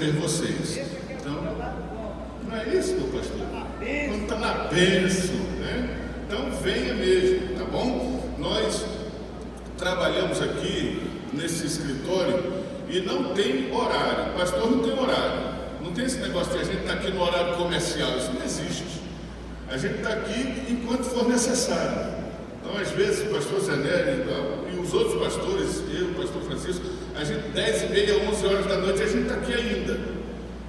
receber vocês. Então, não é isso, meu pastor? Quando está na bênção, né? Então venha mesmo, tá bom? Nós trabalhamos aqui nesse escritório e não tem horário. Pastor não tem horário. Não tem esse negócio de a gente estar aqui no horário comercial. Isso não existe. A gente está aqui enquanto for necessário. Então, às vezes, o pastor Zanelli e os outros pastores, eu, o pastor Francisco, a gente 10h30, 11 horas da noite, a gente está aqui ainda.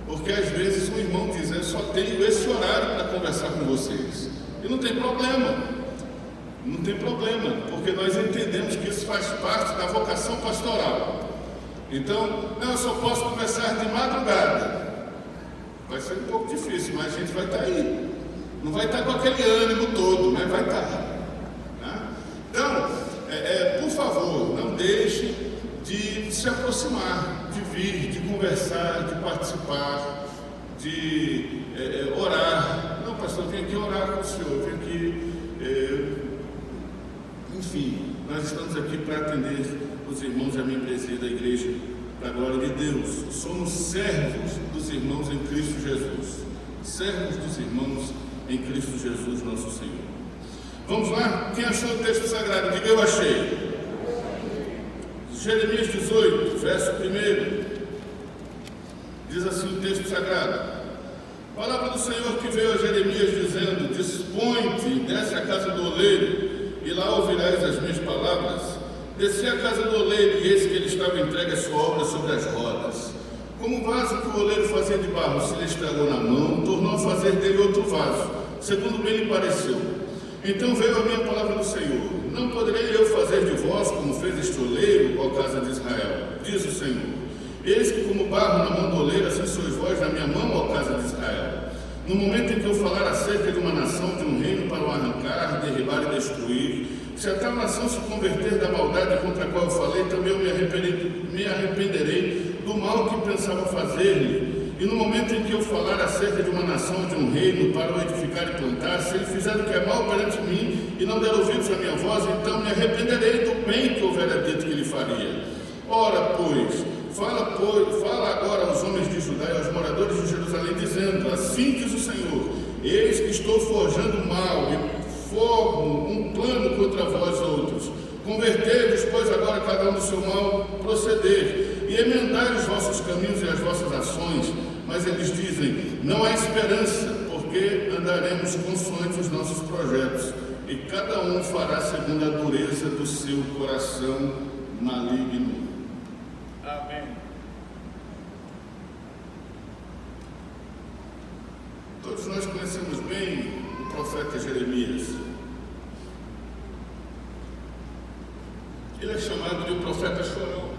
Porque às vezes um irmão diz, eu só tenho esse horário para conversar com vocês. E não tem problema. Não tem problema, porque nós entendemos que isso faz parte da vocação pastoral. Então, não, eu só posso conversar de madrugada. Vai ser um pouco difícil, mas a gente vai estar aí. Não vai estar com aquele ânimo todo, mas vai estar. Então, por favor, não deixe de se aproximar, de vir, de conversar, de participar, de orar. Não, pastor, eu vim aqui orar com o senhor, eu vim aqui... Enfim, nós estamos aqui para atender os irmãos e a membresia da igreja, para a glória de Deus. Somos servos dos irmãos em Cristo Jesus. Servos dos irmãos em Cristo Jesus, nosso Senhor. Vamos lá? Quem achou o texto sagrado? Diga, eu achei. Jeremias 18, verso 1. Diz assim o texto sagrado. Palavra do Senhor que veio a Jeremias dizendo: dispõe-te, desce à casa do oleiro, e lá ouvirás as minhas palavras. Desci à casa do oleiro, e eis que ele estava entregue a sua obra sobre as rodas. Como o vaso que o oleiro fazia de barro se lhe estragou na mão, tornou a fazer dele outro vaso, segundo bem lhe pareceu. Então veio a minha palavra do Senhor: não poderei eu fazer de vós como fez este oleiro, ó casa de Israel, diz o Senhor. Eis que como barro na mão do oleiro, assim sois vós na minha mão, ó casa de Israel. No momento em que eu falar acerca de uma nação, de um reino para o arrancar, derribar e destruir, se a tal nação se converter da maldade contra a qual eu falei, também eu me arrependerei do mal que pensava fazer-lhe. E no momento em que eu falar acerca de uma nação, de um reino, para o edificar e plantar, se ele fizer o que é mal perante mim, e não der ouvidos à minha voz, então me arrependerei do bem que houvera dito que lhe faria. Ora, pois, fala agora aos homens de Judá e aos moradores de Jerusalém, dizendo: assim diz o Senhor, eis que estou forjando mal, e formo um plano contra vós outros. Convertei-vos, pois, agora cada um do seu mal proceder, e emendai os vossos caminhos e as vossas ações. Mas eles dizem: não há esperança, porque andaremos consoante os nossos projetos, e cada um fará segundo a dureza do seu coração maligno. Amém. Todos nós conhecemos bem o profeta Jeremias. Ele é chamado de o profeta chorão,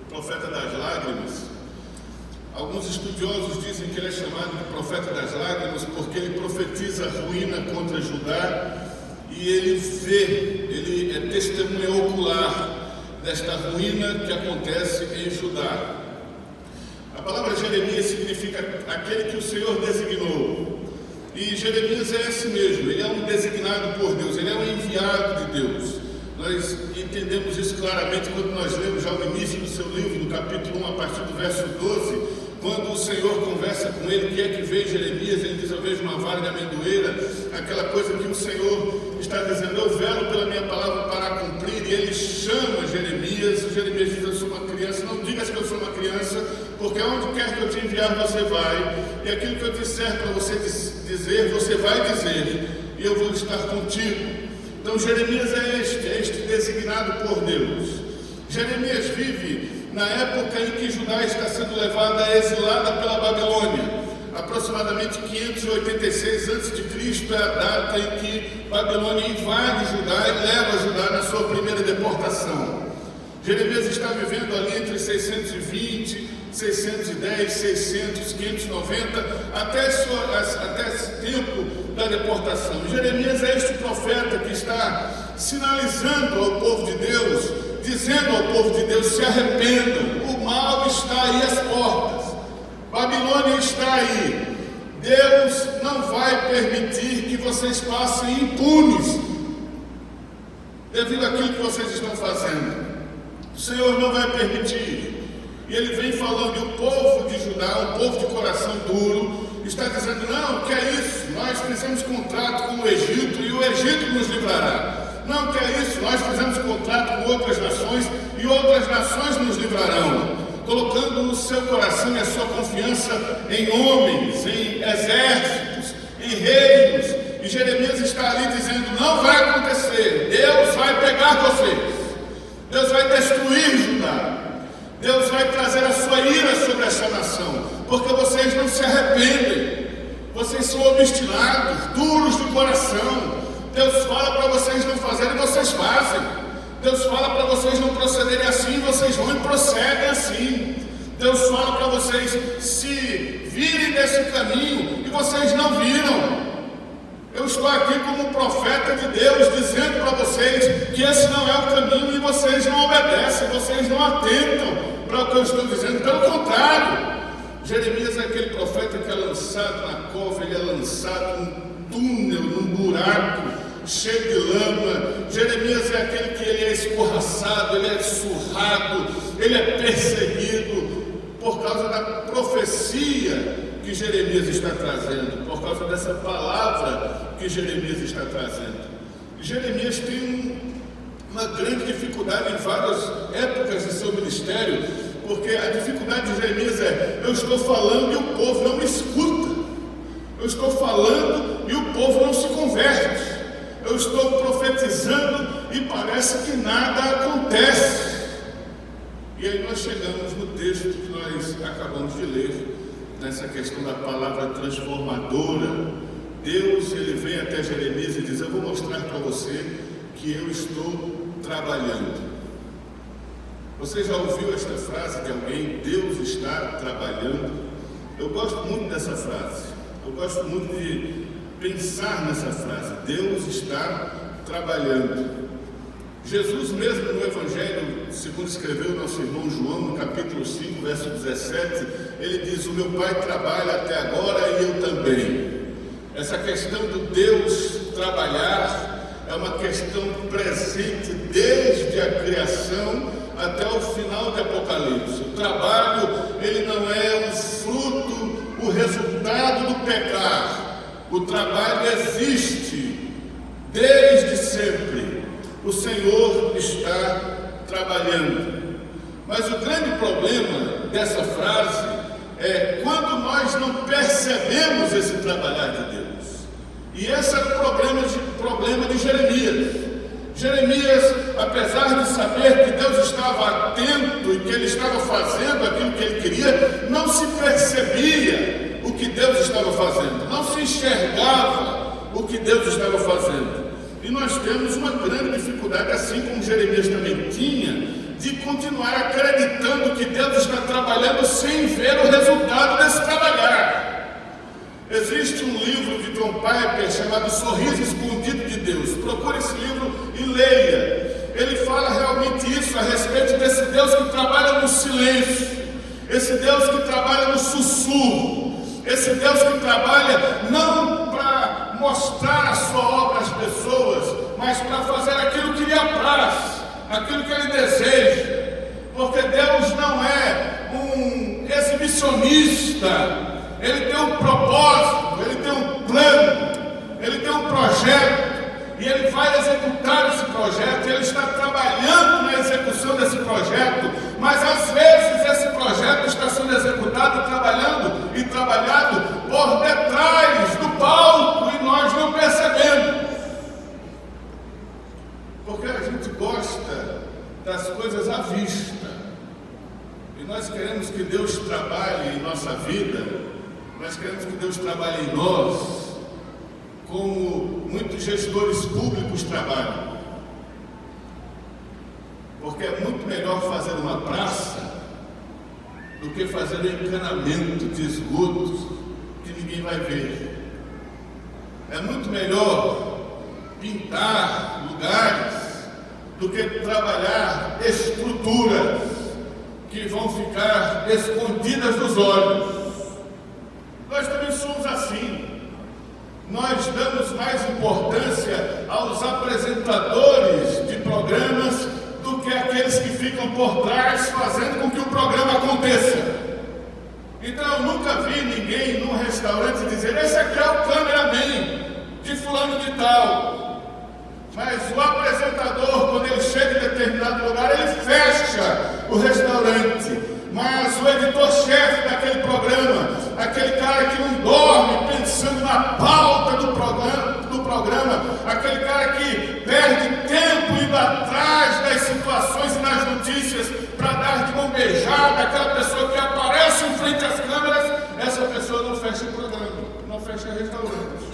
o profeta das lágrimas. Alguns estudiosos dizem que ele é chamado de profeta das lágrimas porque ele profetiza a ruína contra Judá e ele é testemunha ocular desta ruína que acontece em Judá. A palavra Jeremias significa aquele que o Senhor designou. E Jeremias é esse mesmo, ele é um designado por Deus, ele é um enviado de Deus. Nós entendemos isso claramente quando nós lemos já o início do seu livro, no capítulo 1, a partir do verso 12, quando o Senhor conversa com ele, o que é que vê Jeremias? Ele diz: eu vejo uma vara de amendoeira, aquela coisa que o Senhor está dizendo: eu velo pela minha palavra para cumprir. E ele chama Jeremias, e Jeremias diz: eu sou uma criança. Não digas que eu sou uma criança, porque aonde quer que eu te enviar, você vai, e aquilo que eu disser para você dizer, você vai dizer, e eu vou estar contigo. Então Jeremias é este designado por Deus. Jeremias vive na época em que Judá está sendo levada exilada pela Babilônia. Aproximadamente 586 a.C. é a data em que Babilônia invade Judá e leva Judá na sua primeira deportação. Jeremias está vivendo ali entre 620, 610, 600, 590, até esse tempo da deportação. Jeremias é este profeta que está sinalizando ao povo de Deus, dizendo ao povo de Deus: se arrependam, o mal está aí às portas, Babilônia está aí, Deus não vai permitir que vocês passem impunes devido àquilo que vocês estão fazendo. O Senhor não vai permitir. e ele vem falando, e o povo de Judá, um povo de coração duro, está dizendo, não, que é isso, nós fizemos contrato com o Egito e o Egito nos livrará. Não, que é isso, nós fizemos contrato com outras nações e outras nações nos livrarão. Colocando no seu coração e a sua confiança em homens, em exércitos, em reinos. E Jeremias está ali dizendo, não vai acontecer, Deus vai pegar vocês, Deus vai destruir Judá, Deus vai trazer a sua ira sobre essa nação, porque vocês não se arrependem, vocês são obstinados, duros de coração. Deus fala para vocês não fazerem, vocês fazem. Deus fala para vocês não procederem assim, vocês vão e procedem assim. Deus fala para vocês se virem desse caminho e vocês não viram. Eu estou aqui como profeta de Deus dizendo para vocês que esse não é o caminho e vocês não obedecem, vocês não atentam para o que eu estou dizendo. Pelo contrário, Jeremias é aquele profeta que é lançado na cova, ele é lançado num túnel, num buraco cheio de lama. Jeremias é aquele que ele é escorraçado, ele é surrado, ele é perseguido por causa da profecia que Jeremias está trazendo, por causa dessa palavra que Jeremias está trazendo. Jeremias tem uma grande dificuldade em várias épocas de seu ministério, porque a dificuldade de Jeremias é, eu estou falando e o povo não me escuta, eu estou falando e o povo não se converte, eu estou profetizando e parece que nada acontece. E aí nós chegamos no texto que nós acabamos de ler, nessa questão da palavra transformadora. Deus, ele vem até Jeremias e diz, eu vou mostrar para você que eu estou trabalhando. Você já ouviu esta frase de alguém, Deus está trabalhando? Eu gosto muito dessa frase, eu gosto muito de pensar nessa frase, Deus está trabalhando. Jesus mesmo no Evangelho, segundo escreveu nosso irmão João, no capítulo 5, verso 17, ele diz, o meu Pai trabalha até agora e eu também. Essa questão do Deus trabalhar é uma questão presente desde a criação até o final de Apocalipse. O trabalho, ele não é o fruto, o resultado do pecar. O trabalho existe desde sempre. O Senhor está trabalhando. Mas o grande problema dessa frase é quando nós não percebemos esse trabalhar de Deus. E esse é o problema de Jeremias. Jeremias, apesar de saber que Deus estava atento e que ele estava fazendo aquilo que ele queria, não se percebia o que Deus estava fazendo, não se enxergava o que Deus estava fazendo. E nós temos uma grande dificuldade, assim como Jeremias também tinha, de continuar acreditando que Deus está trabalhando sem ver o resultado desse trabalhar. Existe um livro de John Piper chamado Sorriso Escondido de Deus. Procure esse livro e leia. Ele fala realmente isso a respeito desse Deus que trabalha no silêncio, esse Deus que trabalha no sussurro, esse Deus que trabalha não para mostrar a sua obra às pessoas, mas para fazer aquilo que lhe apraz, aquilo que ele deseja, porque Deus não é um exibicionista, ele tem um propósito, ele tem um plano, ele tem um projeto, e ele vai executar esse projeto, ele está trabalhando na execução desse projeto, mas às vezes esse projeto está sendo executado, trabalhando e trabalhado por detrás do palco, e nós não percebemos, porque a gente gosta das coisas à vista, e nós queremos que Deus trabalhe em nossa vida, nós queremos que Deus trabalhe em nós, como muitos gestores públicos trabalham, porque é muito melhor fazer uma praça do que fazer um encanamento de esgotos que ninguém vai ver. É muito melhor pintar lugares do que trabalhar estruturas que vão ficar escondidas dos olhos. Nós também somos assim. Nós damos mais importância aos apresentadores de programas do que aqueles que ficam por trás fazendo com que o programa aconteça. eu nunca vi ninguém num restaurante dizer: esse aqui é o cameraman de fulano de tal. Mas o apresentador, quando ele chega em determinado lugar, ele fecha o restaurante. Mas o editor-chefe daquele programa, aquele cara que não dorme pensando na pauta do programa, aquele cara que perde tempo indo atrás das situações e das notícias para dar de mão beijada, aquela pessoa que aparece em frente às câmeras, essa pessoa não fecha o programa, não fecha restaurantes,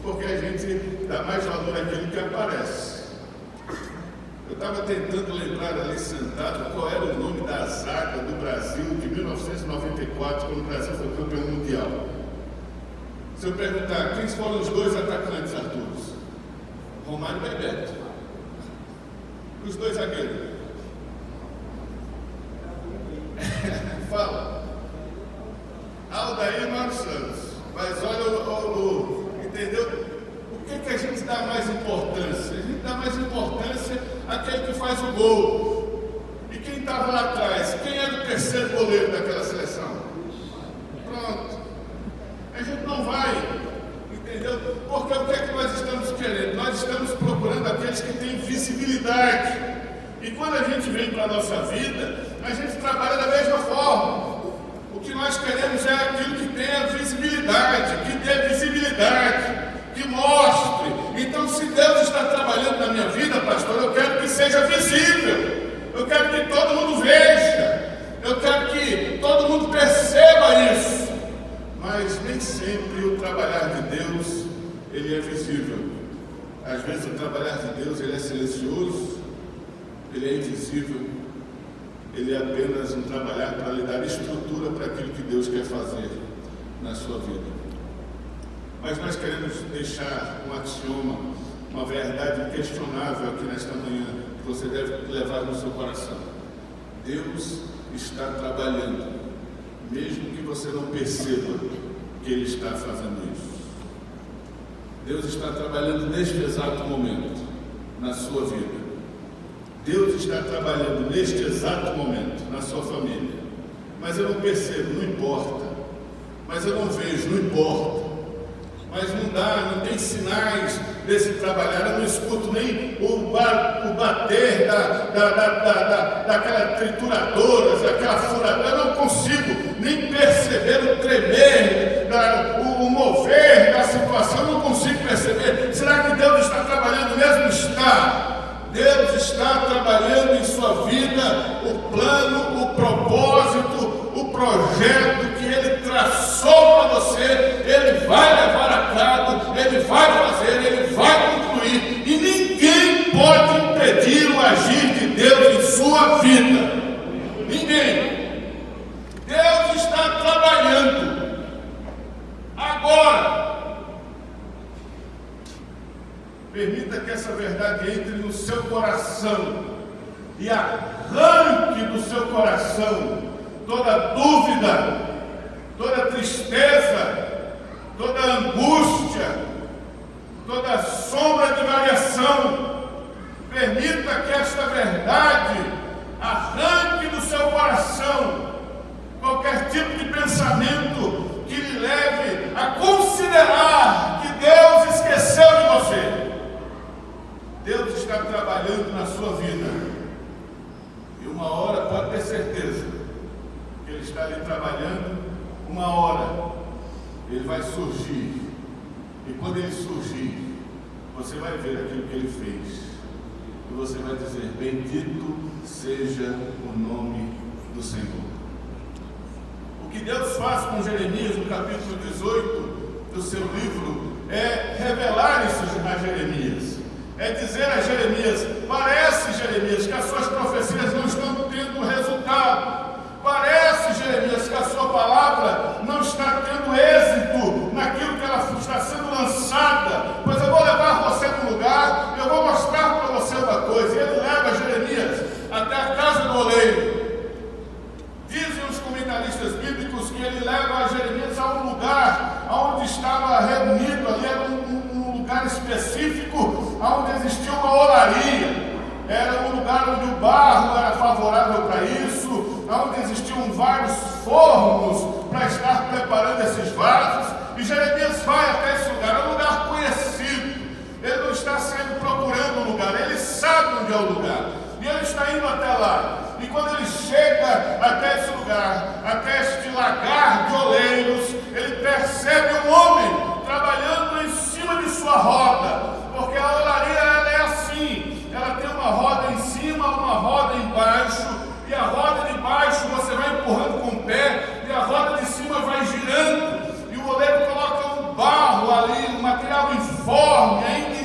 porque a gente dá mais valor àquele que aparece. Eu estava tentando lembrar ali sentado qual era o nome da zaga do Brasil de 1994, quando o Brasil foi campeão mundial. Se eu perguntar quem foram os dois atacantes, Arthur? Romário e Bebeto. Os dois zagueiros. Fala. Aldair e Mário Santos. Mas olha entendeu? O que a gente dá mais importância? A gente dá mais importância àquele que faz o gol. E quem estava lá atrás? Quem era o terceiro goleiro daquela seleção? Pronto. A gente não vai, entendeu? Porque o que é que nós estamos querendo? Nós estamos procurando aqueles que têm visibilidade. E quando a gente vem para a nossa vida, a gente trabalha da mesma forma. O que nós queremos é aquilo que tenha visibilidade, que dê visibilidade, que mostre. Então, se Deus está trabalhando na minha vida, pastor, eu quero que seja visível. Eu quero que todo mundo veja. Eu quero que todo mundo perceba isso. Mas nem sempre o trabalhar de Deus, ele é visível. Às vezes o trabalhar de Deus, ele é silencioso, ele é invisível. Ele é apenas um trabalhar para lhe dar estrutura para aquilo que Deus quer fazer na sua vida. Mas nós queremos deixar um axioma, uma verdade inquestionável aqui nesta manhã, que você deve levar no seu coração. Deus está trabalhando, mesmo que você não perceba que Ele está fazendo isso. Deus está trabalhando neste exato momento, na sua vida. Deus está trabalhando neste exato momento, na sua família. Mas eu não percebo, não importa. Mas eu não vejo, não importa. Mas não dá, não tem sinais desse trabalhar. Eu não escuto nem o bater daquela trituradora, daquela furadora. Eu não consigo nem perceber o tremer, o mover da situação. Eu não consigo perceber. Será que Deus está trabalhando mesmo? Está. Deus está trabalhando em sua vida o plano, o propósito, o projeto que Ele traçou para você. Ele vai levar a cabo, Ele vai fazer, Ele vai concluir. E ninguém pode impedir o agir de Deus em sua vida. Ninguém. Deus está trabalhando agora. Permita que essa verdade entre no seu coração e arranque do seu coração toda dúvida, toda tristeza, toda angústia, toda sombra de variação. Permita que esta verdade arranque do seu coração qualquer tipo de pensamento que lhe leve a considerar que Deus esqueceu de você. Deus está trabalhando na sua vida. E uma hora, pode ter certeza, que Ele está ali trabalhando. Uma hora, Ele vai surgir. E quando Ele surgir, você vai ver aquilo que Ele fez. E você vai dizer: bendito seja o nome do Senhor. O que Deus faz com Jeremias no capítulo 18 do seu livro é revelar isso a Jeremias. É dizer a Jeremias: parece, Jeremias, que as suas profecias não estão tendo resultado. Parece, Jeremias, que a sua palavra não está tendo êxito naquilo que ela está sendo lançada. Pois eu vou levar você para um lugar, eu vou mostrar para você uma coisa. E ele leva Jeremias até a casa do oleiro. Dizem os comentaristas bíblicos que ele leva Jeremias a um lugar onde estava reunido, ali era um lugar específico, onde existia uma olaria. Era um lugar onde o barro era favorável para isso, onde existiam vários fornos para estar estar preparando esses vasos, e Jeremias vai até esse lugar, é um lugar conhecido. Ele não está saindo procurando um lugar, ele sabe onde é o lugar, e ele está indo até lá. E quando ele chega até esse lugar, até este lagar de oleiros, ele percebe um homem trabalhando em cima de sua roda, porque a olaria ela é assim, ela tem uma roda em cima, uma roda embaixo, e a roda de baixo você vai empurrando com o pé, e a roda de cima vai girando, e o oleiro coloca um barro ali, um material informe, ainda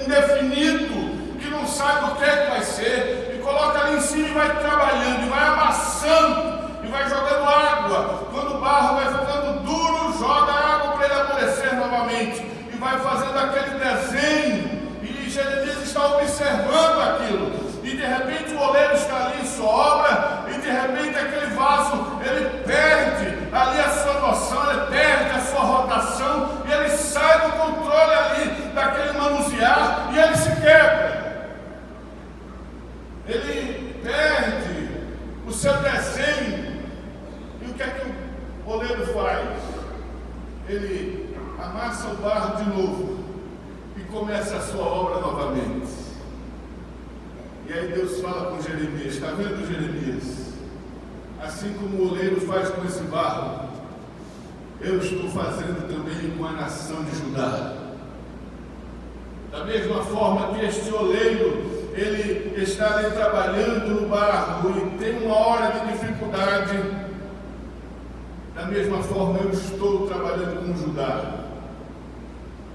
indefinido, que não sabe o que é que vai ser, e coloca ali em cima e vai trabalhando, e vai amassando, e vai jogando água. Quando o barro vai ficando duro, joga água para ele amolecer novamente, e vai fazendo aquele desenho, e Jeremias está observando aquilo, e de repente o oleiro está ali em sua obra, e de repente aquele vaso, ele perde ali a sua noção, ele perde a sua rotação, e ele sai do controle ali, daquele manusear, e ele se quebra. Ele perde o seu desenho. E o que é que o oleiro faz? Ele amassa o barro de novo e começa a sua obra novamente. E aí Deus fala com Jeremias: está vendo, Jeremias? Assim como o oleiro faz com esse barro, eu estou fazendo também com a nação de Judá. Da mesma forma que este oleiro, ele está ali trabalhando no barro e tem uma hora de dificuldade, da mesma forma eu estou trabalhando com Judá.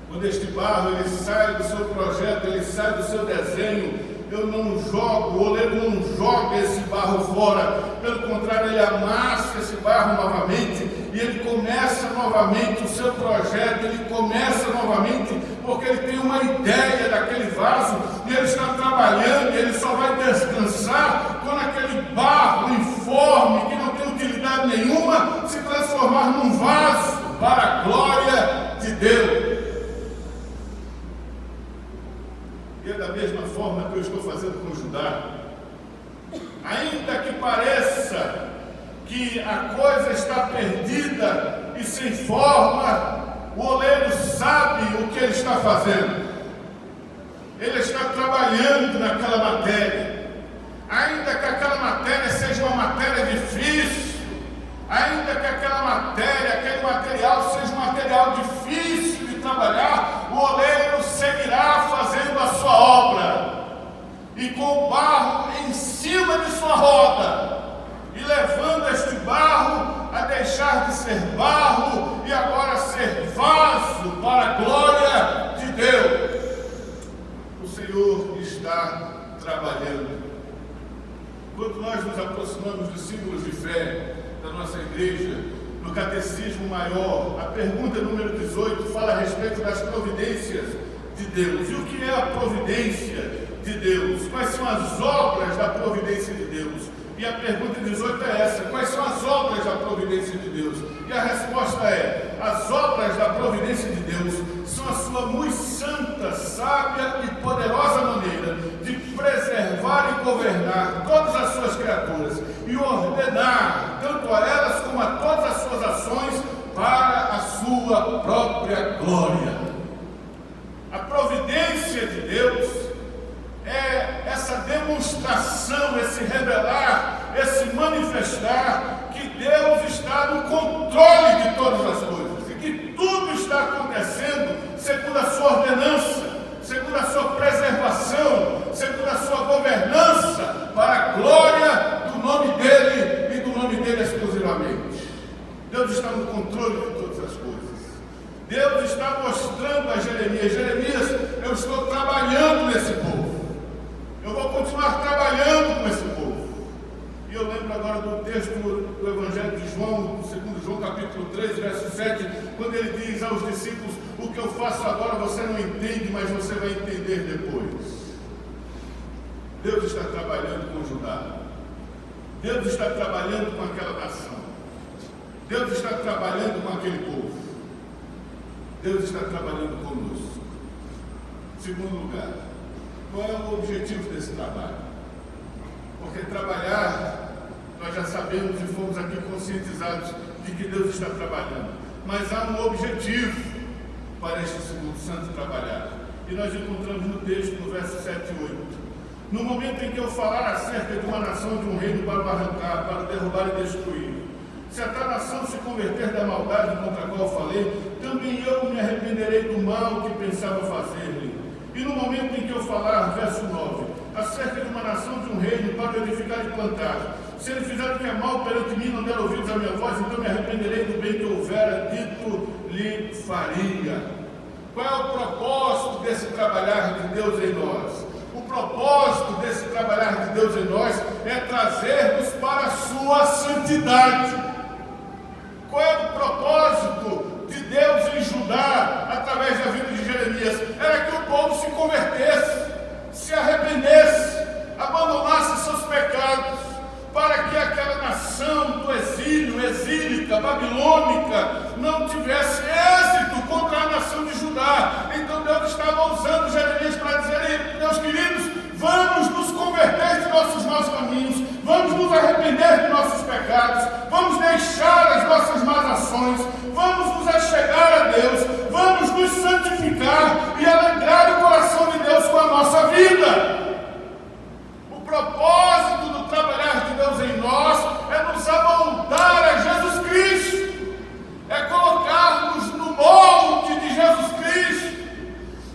Quando este barro ele sai do seu projeto, ele sai do seu desenho, eu não jogo, o oleiro não joga esse barro fora, pelo contrário, ele amassa esse barro novamente, e ele começa novamente o seu projeto, ele começa novamente, porque ele tem uma ideia daquele vaso, e ele está trabalhando, e ele só vai descansar quando aquele barro informe, que não tem utilidade nenhuma, se transformar num vaso para a glória de Deus. E é da mesma forma que eu estou fazendo com Judá. Ainda que pareça que a coisa está perdida e sem forma, o oleiro sabe o que ele está fazendo. Ele está trabalhando naquela matéria. Ainda que aquela matéria seja uma matéria difícil, ainda que aquela matéria, aquele material seja um material difícil de trabalhar, o oleiro seguirá fazendo a sua obra, e com o barro em cima de sua roda, e levando este barro a deixar de ser barro, e agora ser vaso para a glória de Deus. O Senhor está trabalhando. Quando nós nos aproximamos dos símbolos de fé da nossa igreja, no Catecismo Maior, a pergunta número 18 fala a respeito das providências de Deus. E o que é a providência de Deus? Quais são as obras da providência de Deus? E a pergunta 18 é essa: quais são as obras da providência de Deus? E a resposta é: as obras da providência de Deus são a sua muito santa, sábia e poderosa maneira de preservar e governar todas as suas criaturas e ordenar tanto a elas como a todas as suas ações para a sua própria glória. A providência de Deus é essa demonstração, esse revelar, esse manifestar que Deus está no controle de todas as coisas e que tudo está acontecendo segundo a sua ordenança, segundo a sua preservação, segundo a sua governança, para a glória do nome dele e do nome dele exclusivamente. Deus está no controle de todas as coisas. Deus está mostrando a Jeremias: Jeremias, eu estou trabalhando nesse povo. Eu vou continuar trabalhando com esse povo. E eu lembro agora do texto do Evangelho de João, 2 João capítulo 3, verso 7, quando ele diz aos discípulos: o que eu faço agora você não entende, mas você vai entender depois. Deus está trabalhando com Judá. Deus está trabalhando com aquela nação. Deus está trabalhando com aquele povo. Deus está trabalhando conosco. Segundo lugar, qual é o objetivo desse trabalho? Porque trabalhar nós já sabemos e fomos aqui conscientizados de que Deus está trabalhando. Mas há um objetivo para este Espírito Santo trabalhar. E nós encontramos no texto, no verso 7 e 8. No momento em que eu falar acerca de uma nação, de um reino para o arrancar, para o derrubar e destruir, se a tal nação se converter da maldade contra a qual falei, também eu me arrependerei do mal que pensava fazer-lhe. E no momento em que eu falar, verso 9, acerca de uma nação, de um reino para edificar e plantar, se ele fizer o que é mal perante mim, não der ouvidos à minha voz, então me arrependerei do bem que houvera dito lhe faria. Qual é o propósito desse trabalhar de Deus em nós? O propósito desse trabalhar de Deus em nós é trazermos para a sua santidade. Qual é o propósito de Deus em Judá, através da vida de Jeremias? Era que o povo se convertesse, se arrependesse, abandonasse seus pecados, para que aquela nação do exílio, exílica, babilônica, não tivesse êxito contra a nação de Judá. Então Deus estava usando Jeremias para dizer: meus queridos, vamos nos converter de nossos maus caminhos, vamos nos arrepender de nossos pecados, vamos deixar as nossas más ações, vamos nos achegar a Deus, vamos nos santificar e alegrar o coração de Deus com a nossa vida. O propósito do trabalhar de Deus em nós é nos amoldar a Jesus Cristo, é colocar-nos no molde de Jesus Cristo,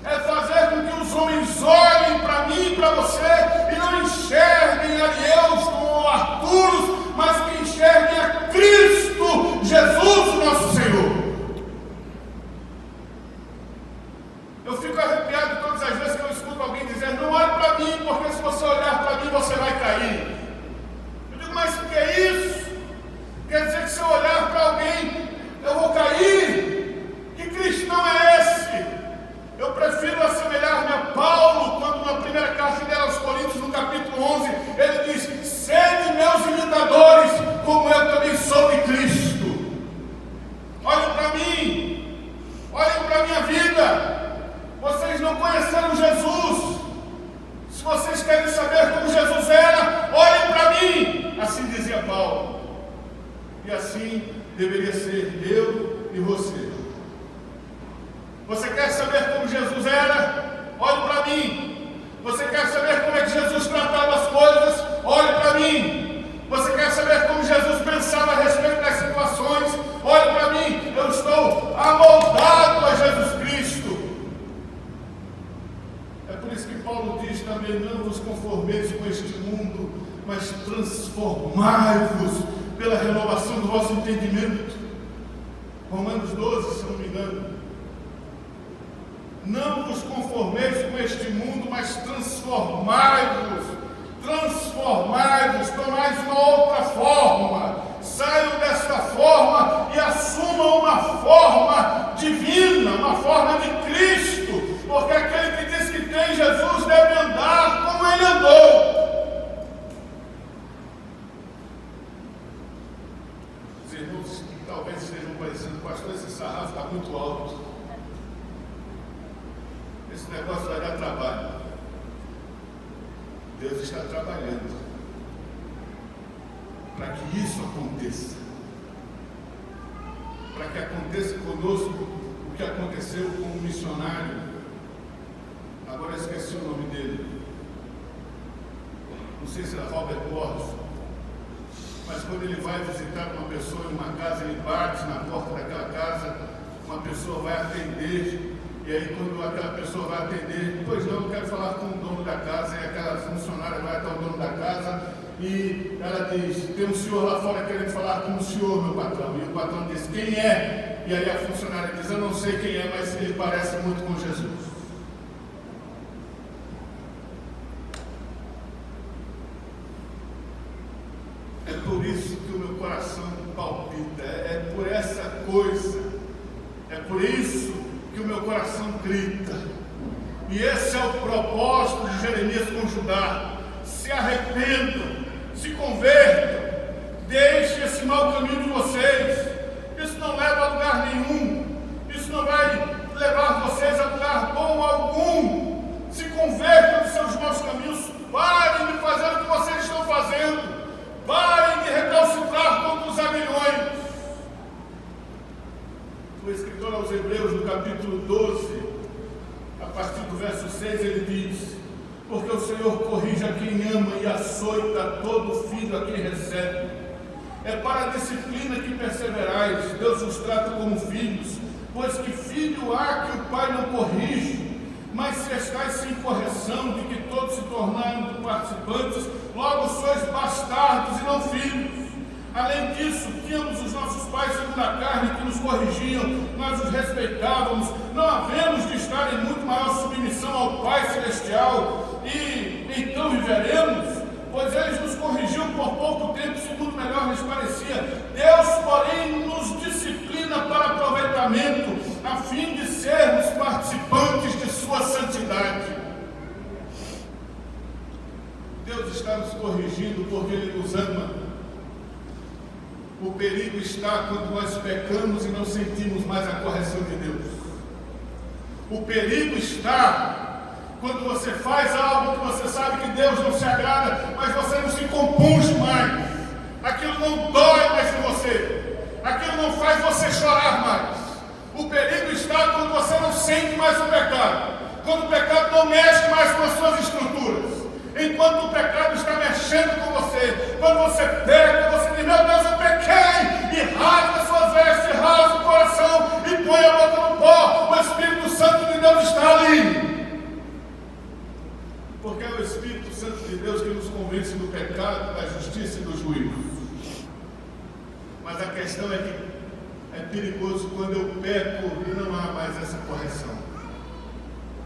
é fazer com que os homens olhem para mim e para você e não enxerguem Ariels como Arturos, mas que enxerguem a Cristo Jesus, o nosso Senhor. Eu fico arrepiado todas as vezes que eu escuto alguém dizer: não olhe para mim, porque se você olhar para mim você vai cair. Eu digo: mas o que é isso? Quer dizer que se eu olhar para alguém eu vou cair? Que cristão é esse? Eu prefiro assemelhar-me a Paulo, quando na primeira carta dele aos Coríntios, no capítulo 11, ele diz: sede meus imitadores, como eu também sou de Cristo. Olhem para mim, olhem para a minha vida. Vocês não conheceram Jesus. Se vocês querem saber como Jesus era, olhem para mim. Assim dizia Paulo. E assim deveria ser eu e você. Você quer saber como Jesus era? Olhe para mim. Você quer saber como é que Jesus tratava as coisas? Olhe para mim. Você quer saber como Jesus pensava a respeito das situações? Olhe para mim. Eu estou amoldado a Jesus Cristo. É por isso que Paulo diz também: não vos conformeis com este mundo, mas transformai-vos pela renovação do vosso entendimento. Romanos 12, se não me engano. Não vos conformeis com este mundo, mas transformai-vos, tomai uma outra forma, saiam desta forma e assumam uma forma divina, uma forma de Cristo, porque aquele que diz que tem Jesus deve andar como ele andou. Os irmãos que talvez estejam parecendo: pastor, esse sarrafo está muito alto. Esse negócio vai dar trabalho. Deus está trabalhando para que isso aconteça, para que aconteça conosco o que aconteceu com um missionário, agora eu esqueci o nome dele, não sei se era Robert Borges, mas quando ele vai visitar uma pessoa em uma casa, ele bate na porta daquela casa, uma pessoa vai atender. E aí quando aquela pessoa vai atender: pois não, eu quero falar com o dono da casa. E aquela funcionária vai até o dono da casa e ela diz: tem um senhor lá fora querendo falar com o senhor, meu patrão. E o patrão diz: quem é? E aí a funcionária diz: eu não sei quem é, mas ele parece muito com Jesus. É por isso que o meu coração palpita, é por essa coisa, é por isso que o meu coração grita. E esse é o propósito de Jeremias com Judá: se arrependam, se convertam, deixem esse mau caminho de vocês. Isso não leva a lugar nenhum, isso não vai levar vocês a lugar bom algum. Se convertam dos seus maus caminhos, parem de fazer o que vocês estão fazendo, parem de recalcitrar contra os aguilhões. O escritor aos Hebreus, no capítulo 12, a partir do verso 6, ele diz: porque o Senhor corrige a quem ama e açoita todo filho a quem recebe. É para a disciplina que perseverais. Deus os trata como filhos, pois que filho há que o pai não corrige? Mas se estáis sem correção, de que todos se tornaram participantes, logo sois bastardos e não filhos. Além disso, tínhamos os nossos pais segundo a carne que nos corrigiam, nós os respeitávamos, não havemos de estar em muito maior submissão ao Pai Celestial, e então viveremos? Pois eles nos corrigiam por pouco tempo, segundo melhor lhes parecia. Deus, porém, nos disciplina para aproveitamento, a fim de sermos participantes de sua santidade. Deus está nos corrigindo porque Ele nos ama. O perigo está quando nós pecamos e não sentimos mais a correção de Deus. O perigo está quando você faz algo que você sabe que Deus não se agrada, mas você não se compunge mais. Aquilo não dói mais em você. Aquilo não faz você chorar mais. O perigo está quando você não sente mais o pecado. Quando o pecado não mexe mais com as suas estruturas. Enquanto o pecado está mexendo com você, quando você peca, você diz: meu Deus, eu pequei, e rasga as suas vestes, rasga o coração e põe a boca no pó. O Espírito Santo de Deus está ali. Porque é o Espírito Santo de Deus que nos convence do pecado, da justiça e do juízo. Mas a questão é que é perigoso quando eu peco e não há mais essa correção.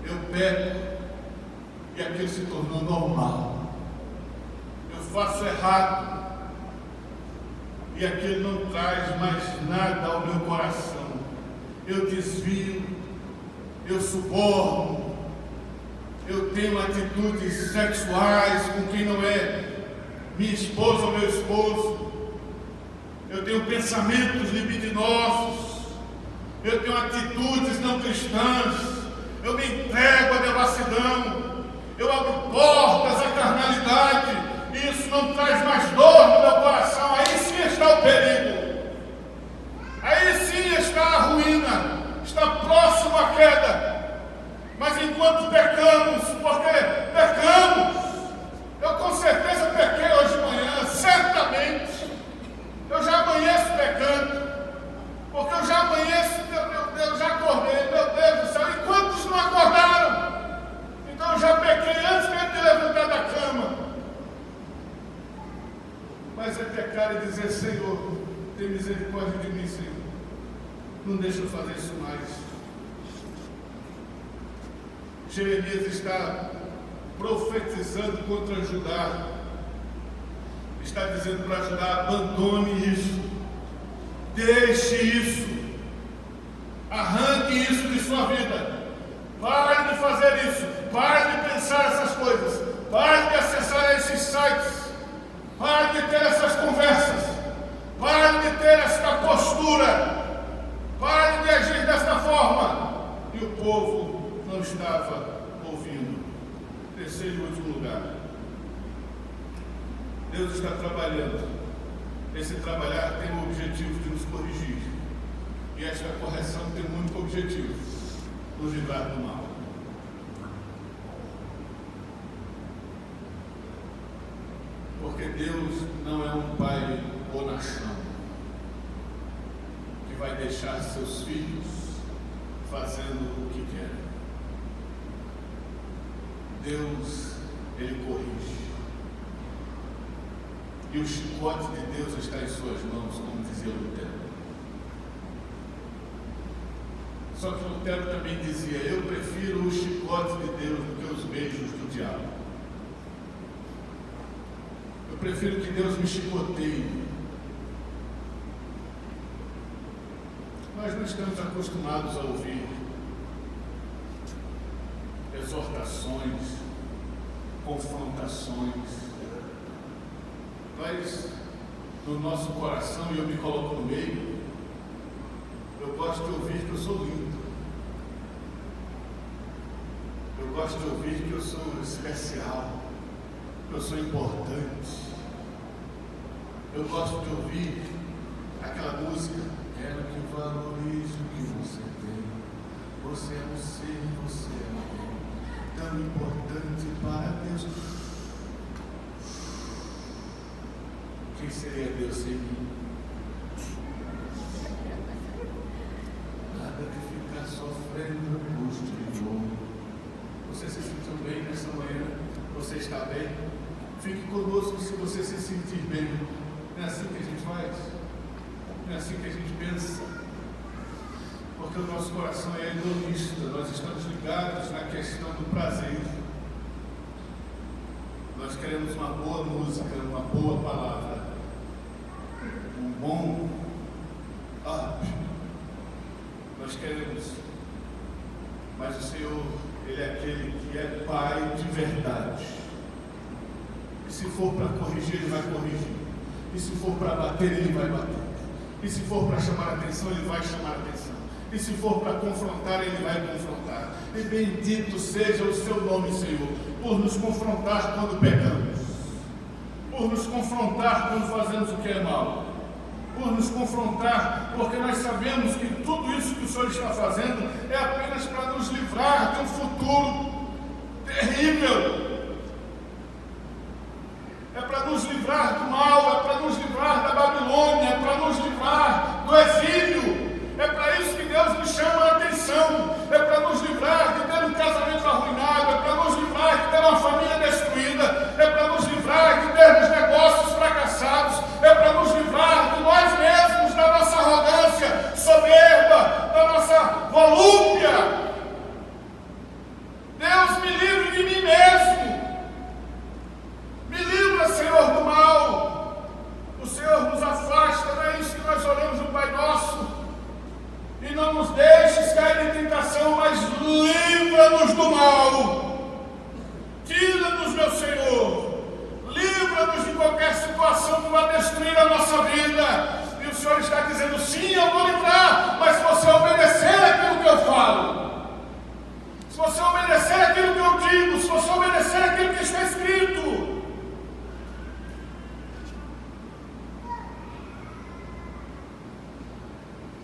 Eu peco e aquilo se tornou normal. Eu faço errado e aquilo não traz mais nada ao meu coração. Eu desvio, eu suborno, eu tenho atitudes sexuais com quem não é minha esposa ou meu esposo. Eu tenho pensamentos libidinosos, eu tenho atitudes não cristãs, eu me entrego à devassidão, eu abro portas à carnalidade, e isso não traz mais dor no meu coração. Aí sim está o perigo, aí sim está a ruína, está próximo à queda. Mas enquanto pecamos, porque pecamos, eu com certeza pequei hoje de manhã, certamente, eu já amanheço pecando, porque eu já amanheço, eu já acordei, meu Deus do céu, e quantos não acordaram? Então eu já pequei antes mesmo de levantar da cama. Mas é pecar e dizer: Senhor, tem misericórdia de mim, Senhor, não deixa eu fazer isso mais. Jeremias está profetizando contra Judá, está dizendo para Judá: abandone isso, deixe isso, arranque isso de sua vida, pare de fazer isso, pare de pensar essas coisas, pare de acessar esses sites, pare de ter essas conversas, pare de ter esta postura, pare de agir desta forma. E o povo não estava ouvindo. Terceiro e último lugar, Deus está trabalhando. Esse trabalhar tem o objetivo de nos corrigir, e esta correção tem um único objetivo: nos livrar do mal. Porque Deus não é um pai bonachão que vai deixar seus filhos fazendo o que querem. Deus, Ele corrige. E o chicote de Deus está em suas mãos, como dizia Lutero. Só que Lutero também dizia: eu prefiro o chicote de Deus do que os beijos do diabo. Eu prefiro que Deus me chicoteie. Nós não estamos acostumados a ouvir exortações, confrontações. Mas no nosso coração, e eu me coloco no meio, eu gosto de ouvir que eu sou lindo. Eu gosto de ouvir que eu sou especial, que eu sou importante. Eu gosto de ouvir aquela música. Quero que valorize o que você tem. Você é um ser, você é alguém tão importante para Deus. Quem seria Deus sem mim? Nada de ficar sofrendo custo de novo. Você se sentiu bem nessa manhã? Você está bem? Fique conosco se você se sentir bem. Não é assim que a gente faz? Não é assim que a gente pensa? Porque o nosso coração é hedonista. Nós estamos ligados na questão do prazer. Nós queremos uma boa música, uma boa palavra, um bom up. Nós queremos. Mas o Senhor, Ele é aquele que é Pai de verdade. E se for para corrigir, Ele vai corrigir. E se for para bater, Ele vai bater. E se for para chamar a atenção, Ele vai chamar a atenção. E se for para confrontar, Ele vai confrontar. E bendito seja o Seu nome, Senhor, por nos confrontar quando pecamos, por nos confrontar quando fazemos o que é mal, por nos confrontar, porque nós sabemos que tudo isso que o Senhor está fazendo é apenas para nos livrar de um futuro terrível. É para nos livrar do mal, é para nos livrar da Babilônia, é para nos livrar do exílio. É para isso que Deus nos chama a atenção. É para nos livrar de ter um casamento arruinado, é para nos livrar de ter uma família destruída, é para nos livrar de termos negócios fracassados, é para nos livrar de nós mesmos, da nossa arrogância soberba, da nossa volúpia. Deus, me livre de mim mesmo. Me livra, Senhor, do mal. O Senhor nos afasta, não é isso que nós oramos no Pai Nosso. E não nos deixes cair em tentação, mas livra-nos do mal. Tira-nos, meu Senhor. Livra-nos de qualquer situação que vai destruir a nossa vida. E o Senhor está dizendo, sim, eu vou livrar, mas se você obedecer aquilo que eu falo, se você obedecer aquilo que eu digo, se você obedecer aquilo que está escrito.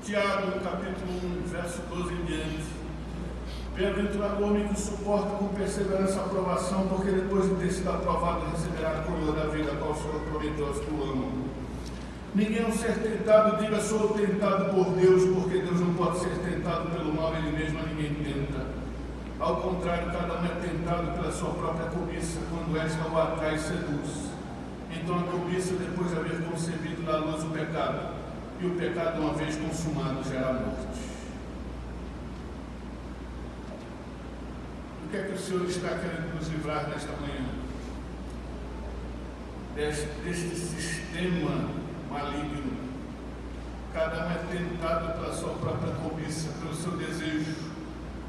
Tiago, no capítulo 1, verso 12 em diante. Bem-aventurado o homem que suporta com perseverança a aprovação, porque depois de ter sido aprovado receberá a coroa da vida, a qual o Senhor prometeu aos que o amam. Ninguém ao ser tentado diga, sou tentado por Deus, porque Deus não pode ser tentado pelo mal, Ele mesmo a ninguém tenta. Ao contrário, cada um é tentado pela sua própria cobiça, quando esta o atrai e seduz. Então a cobiça, depois de haver concebido, dá à luz o pecado. E o pecado, uma vez consumado, gera a morte. O que é que o Senhor está querendo nos livrar nesta manhã? Deste sistema maligno. Cada um é tentado pela sua própria cobiça, pelo seu desejo.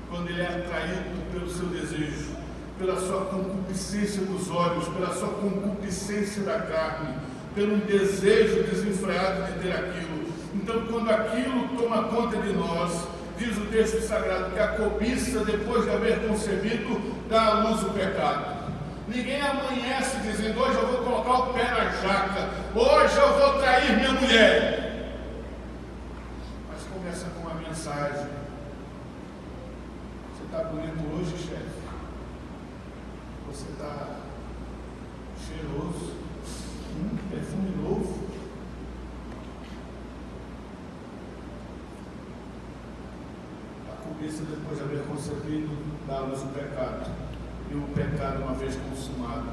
Quando ele é atraído pelo seu desejo, pela sua concupiscência dos olhos, pela sua concupiscência da carne, pelo desejo desenfreado de ter aquilo. Então, quando aquilo toma conta de nós, diz o texto sagrado que a cobiça, depois de haver concebido, dá à luz o pecado. Ninguém amanhece dizendo, hoje eu vou colocar o pé na jaca, hoje eu vou trair minha mulher. Mas começa com uma mensagem. Você está bonito hoje, chefe? Você está cheiroso? Perfume novo? A cobiça, depois de haver concebido, dá à luz o pecado. E o pecado, uma vez consumado,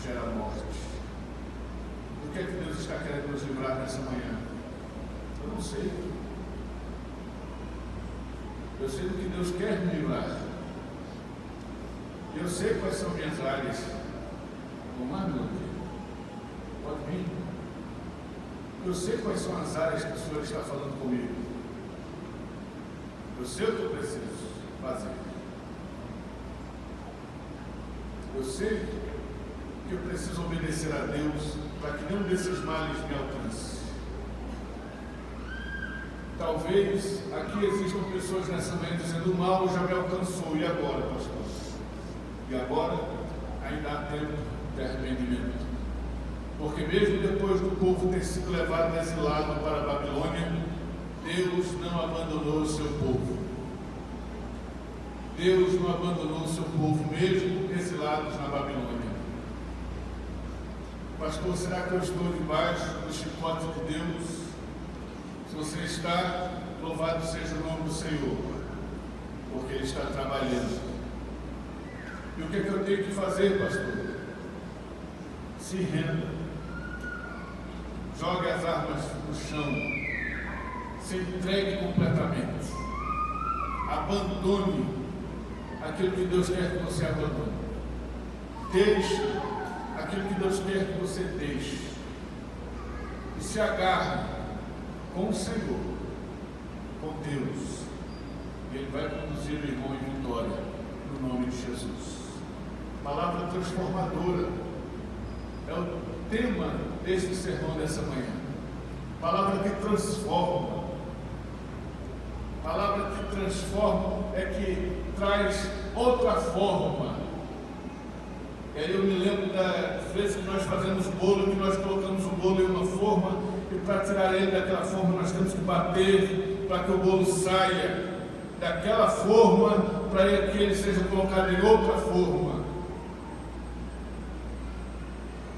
gera morte. Do que é que Deus está querendo nos livrar nessa manhã? Eu não sei. Eu sei do que Deus quer me livrar. Eu sei quais são minhas áreas. Vamos lá, meu Deus. Pode vir. Eu sei quais são as áreas que o Senhor está falando comigo. Eu sei o que eu preciso fazer. Eu sei que eu preciso obedecer a Deus para que nenhum desses males me alcance. Talvez aqui existam pessoas nessa manhã dizendo, o mal já me alcançou, e agora, pastor? E agora ainda há tempo de arrependimento. Porque mesmo depois do povo ter sido levado exilado para a Babilônia, Deus não abandonou o seu povo. Deus não abandonou o seu povo, mesmo exilados na Babilônia. Pastor, será que eu estou debaixo do chicote de Deus? Se você está, louvado seja o nome do Senhor, porque Ele está trabalhando. E o que é que eu tenho que fazer, pastor? Se renda. Jogue as armas no chão. Se entregue completamente. Abandone aquilo que Deus quer que você abandone. Deixe aquilo que Deus quer que você deixe. E se agarre com o Senhor, com Deus. E Ele vai conduzir o irmão em vitória, no nome de Jesus. Palavra transformadora é o tema deste sermão dessa manhã. Palavra que transforma. Palavra que transforma é que traz outra forma. E aí eu me lembro das vezes que nós fazemos bolo, que nós colocamos o bolo em uma forma, e para tirar ele daquela forma nós temos que bater para que o bolo saia daquela forma, para que ele seja colocado em outra forma.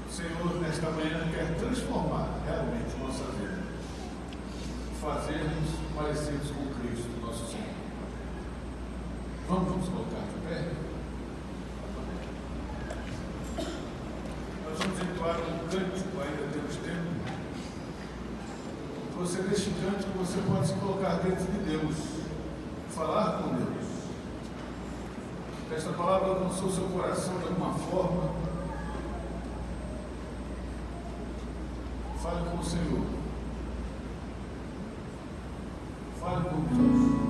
O Senhor nesta manhã quer transformar realmente nossa vida, fazermos parecidos com Cristo, nosso Senhor. Vamos nos colocar de pé? Nós vamos entoar um cântico, ainda temos tempo. Você, neste cântico, você pode se colocar dentro de Deus, falar com Deus. Se esta palavra alcançou seu coração de alguma forma, fale com o Senhor. Fale com Deus.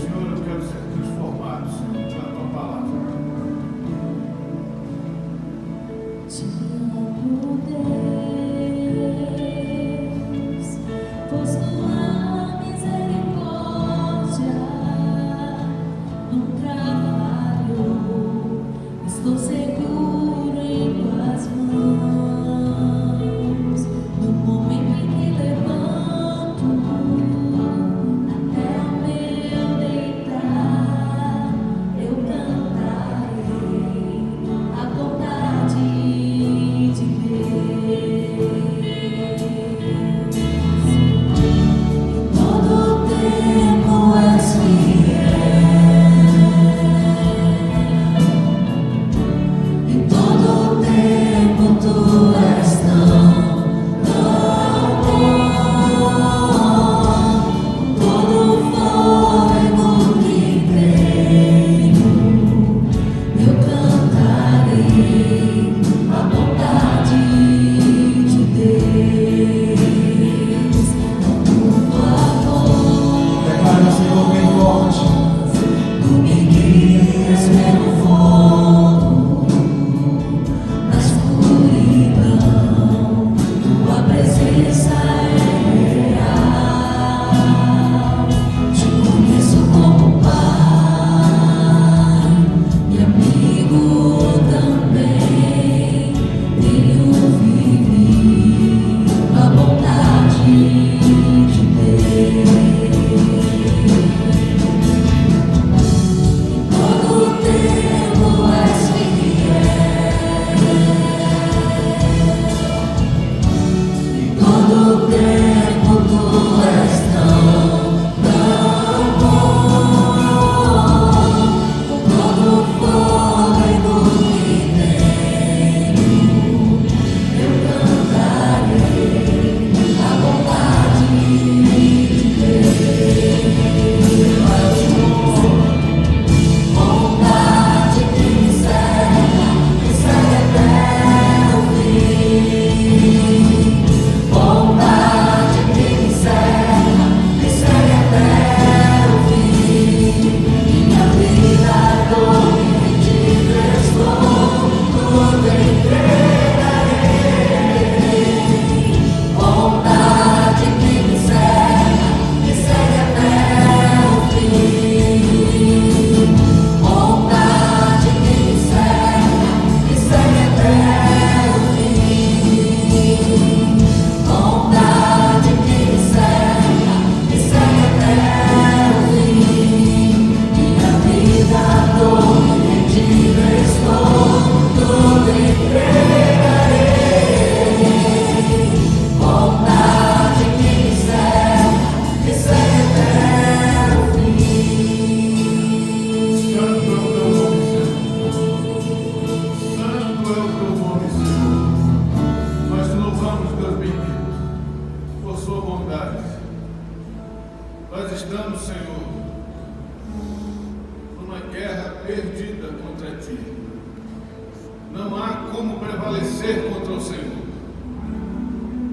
Senhor, eu quero ser transformado, Senhor, pela tua palavra. Te amo, Deus, pois tua misericórdia nunca falhou. Estou seguro em tuas mãos. No momento em que levanto, até o meu deitar, eu cantarei a bondade de Deus. Em todo tempo és fiel. Em todo tempo tu és tão bom. Com todo o fôlego que tenho, eu cantarei a bondade de Deus. Com tua voz, Declara, Senhor, bem forte. tu me guias pelo fogo, na escuridão, tua presença é real. Te conheço como Pai, e amigo também. é o teu nome, Senhor. Nós te louvamos, Deus bendito, por sua bondade. Nós estamos, Senhor, numa guerra perdida contra ti. Não há como prevalecer contra o Senhor.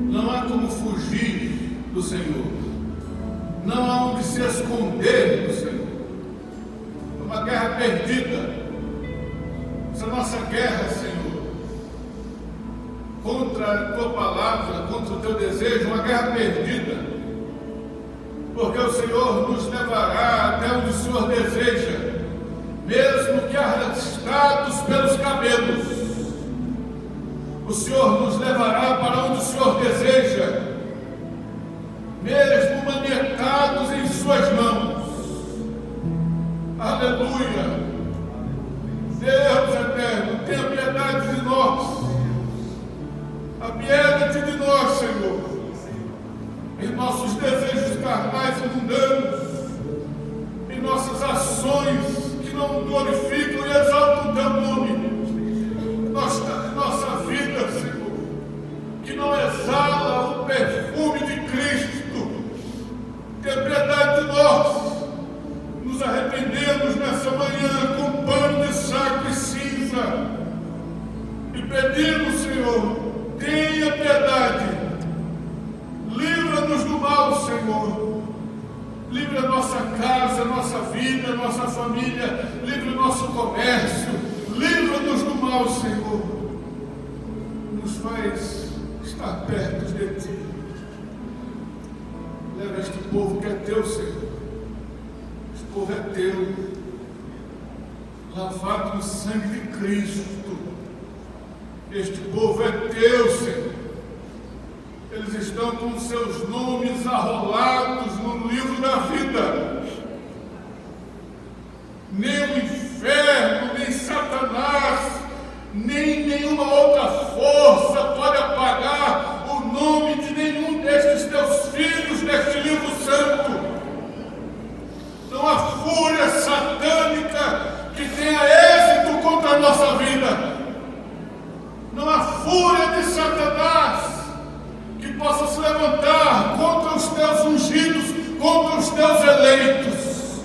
Não há como fugir do Senhor. Não há onde se esconder do Senhor. É uma guerra perdida. Essa nossa guerra, Senhor, contra a tua palavra, contra o teu desejo, uma guerra perdida. Porque o Senhor nos levará até onde o Senhor deseja, mesmo que arrastados pelos cabelos. O Senhor nos levará para onde o Senhor deseja, mesmo manietados em suas mãos. Aleluia! Deus eterno, tenha piedade de nós. Apieda-te de nós, Senhor, em nossos desejos carnais e mundanos, em nossas ações que não glorificam e exaltam o teu nome. Nossa vida, Senhor, que não exala o perfume de Cristo. Tenha piedade de nós. Nos arrependemos nessa manhã com pano de saco e cinza e pedimos, Senhor, tenha piedade. Livra-nos do mal, Senhor. Livra a nossa casa, nossa vida, nossa família. Livra o nosso comércio. Livra-nos do mal, Senhor. Nos faz estar perto de ti. Leva este povo que é teu, Senhor. Este povo é teu. Lavado no sangue de Cristo. Este povo é teu, Senhor. Eles estão com seus nomes arrolados no livro da vida. Nem o inferno, nem Satanás, nem nenhuma outra força pode apagar o nome de nenhum destes teus filhos neste livro santo. Não há fúria satânica que tenha êxito contra a nossa vida. Não há fúria de Satanás que possa se levantar contra os teus ungidos, contra os teus eleitos.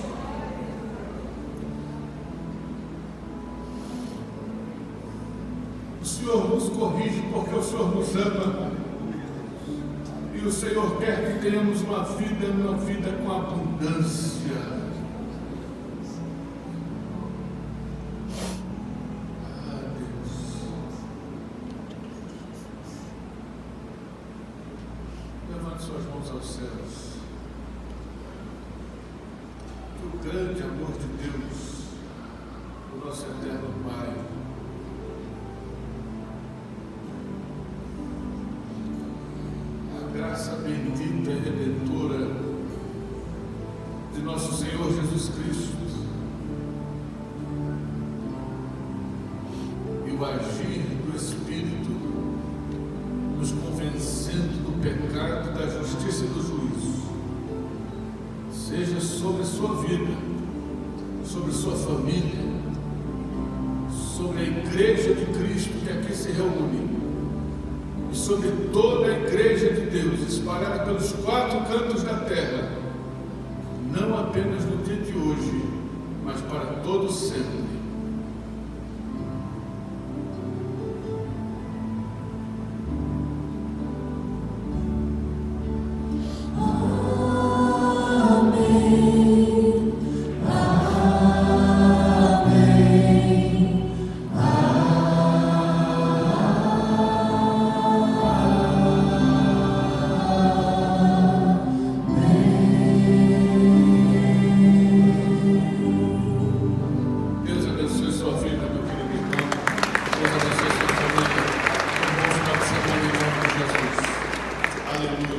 O Senhor nos corrige porque o Senhor nos ama. E o Senhor quer que tenhamos uma vida com abundância. Suas mãos aos céus. Que o grande amor de Deus, o nosso eterno Pai, a graça bendita e redentora de nosso Senhor Jesus Cristo e o agir do Espírito nos convencendo do pecado, da justiça e do juízo, seja sobre sua vida, sobre sua família, sobre a igreja de Cristo que aqui se reúne, e sobre toda a igreja de Deus espalhada pelos 4 cantos da terra, não apenas no dia de hoje, mas para todo sempre. Aleluia.